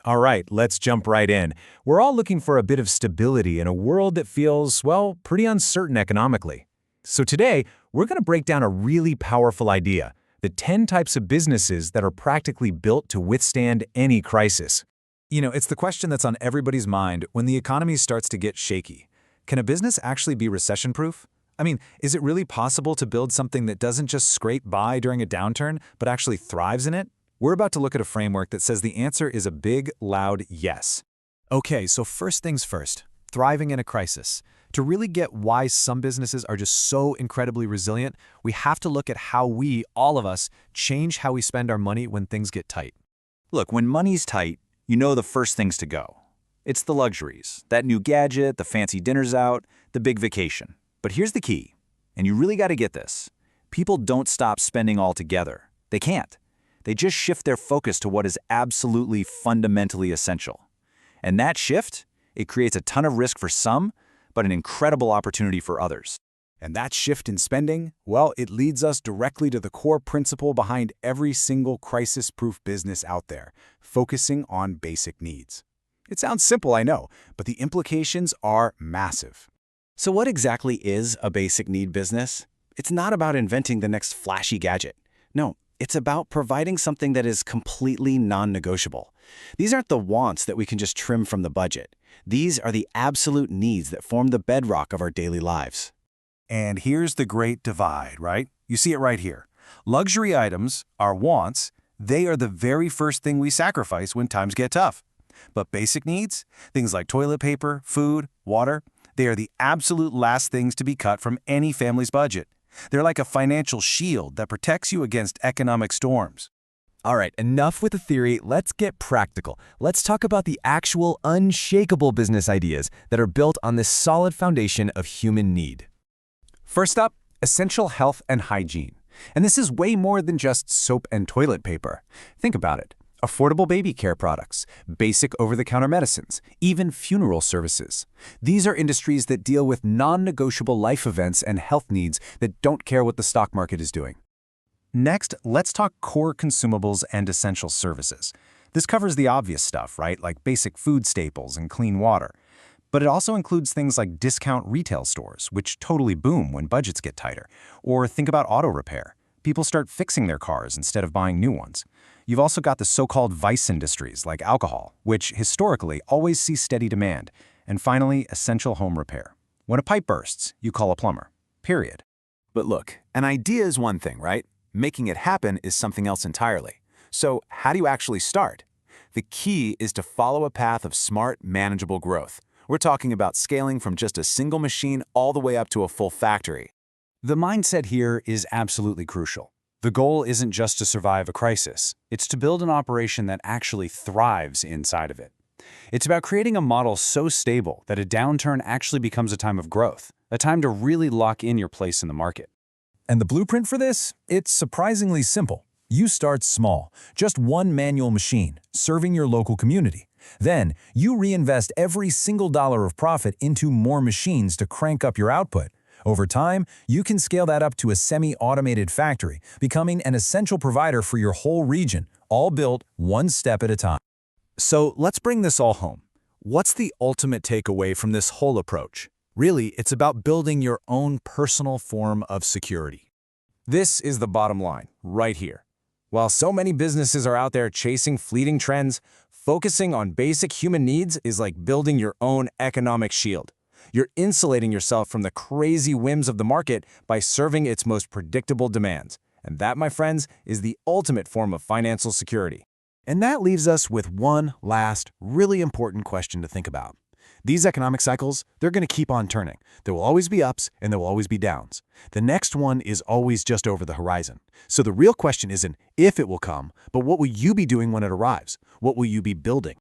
All right, let's jump right in. We're all looking for a bit of stability in a world that feels, well, pretty uncertain economically. So today, we're going to break down a really powerful idea, the 10 types of businesses that are practically built to withstand any crisis. It's the question that's on everybody's mind when the economy starts to get shaky. Can a business actually be recession-proof? Is it really possible to build something that doesn't just scrape by during a downturn, but actually thrives in it? We're about to look at a framework that says the answer is a big, loud yes. Okay, so first things first, thriving in a crisis. To really get why some businesses are just so incredibly resilient, we have to look at how we, all of us, change how we spend our money when things get tight. Look, when money's tight, you know the first things to go. It's the luxuries, that new gadget, the fancy dinners out, the big vacation. But here's the key, and you really got to get this. People don't stop spending altogether. They can't. They just shift their focus to what is absolutely fundamentally essential. And that shift, it creates a ton of risk for some, but an incredible opportunity for others. And that shift in spending, well, it leads us directly to the core principle behind every single crisis-proof business out there, focusing on basic needs. It sounds simple, I know, but the implications are massive. So what exactly is a basic need business? It's not about inventing the next flashy gadget. No, it's about providing something that is completely non-negotiable. These aren't the wants that we can just trim from the budget. These are the absolute needs that form the bedrock of our daily lives. And here's the great divide, right? You see it right here. Luxury items, our wants, they are the very first thing we sacrifice when times get tough. But basic needs, things like toilet paper, food, water, they are the absolute last things to be cut from any family's budget. They're like a financial shield that protects you against economic storms. All right, enough with the theory, let's get practical. Let's talk about the actual unshakable business ideas that are built on this solid foundation of human need. First up, essential health and hygiene. And this is way more than just soap and toilet paper. Think about it. Affordable baby care products, basic over-the-counter medicines, even funeral services. These are industries that deal with non-negotiable life events and health needs that don't care what the stock market is doing. Next, let's talk core consumables and essential services. This covers the obvious stuff, right? Like basic food staples and clean water. But it also includes things like discount retail stores, which totally boom when budgets get tighter. Or think about auto repair. People start fixing their cars instead of buying new ones. You've also got the so-called vice industries like alcohol, which historically always see steady demand. And finally, essential home repair. When a pipe bursts, you call a plumber. Period. But look, an idea is one thing, right? Making it happen is something else entirely. So how do you actually start? The key is to follow a path of smart, manageable growth. We're talking about scaling from just a single machine all the way up to a full factory. The mindset here is absolutely crucial. The goal isn't just to survive a crisis. It's to build an operation that actually thrives inside of it. It's about creating a model so stable that a downturn actually becomes a time of growth, a time to really lock in your place in the market. And the blueprint for this? It's surprisingly simple. You start small, just one manual machine, serving your local community. Then, you reinvest every single dollar of profit into more machines to crank up your output. Over time, you can scale that up to a semi-automated factory, becoming an essential provider for your whole region, all built one step at a time. So let's bring this all home. What's the ultimate takeaway from this whole approach? Really, it's about building your own personal form of security. This is the bottom line, right here. While so many businesses are out there chasing fleeting trends, focusing on basic human needs is like building your own economic shield. You're insulating yourself from the crazy whims of the market by serving its most predictable demands. And that, my friends, is the ultimate form of financial security. And that leaves us with one last, really important question to think about. These economic cycles, they're going to keep on turning. There will always be ups and there will always be downs. The next one is always just over the horizon. So the real question isn't if it will come, but what will you be doing when it arrives? What will you be building?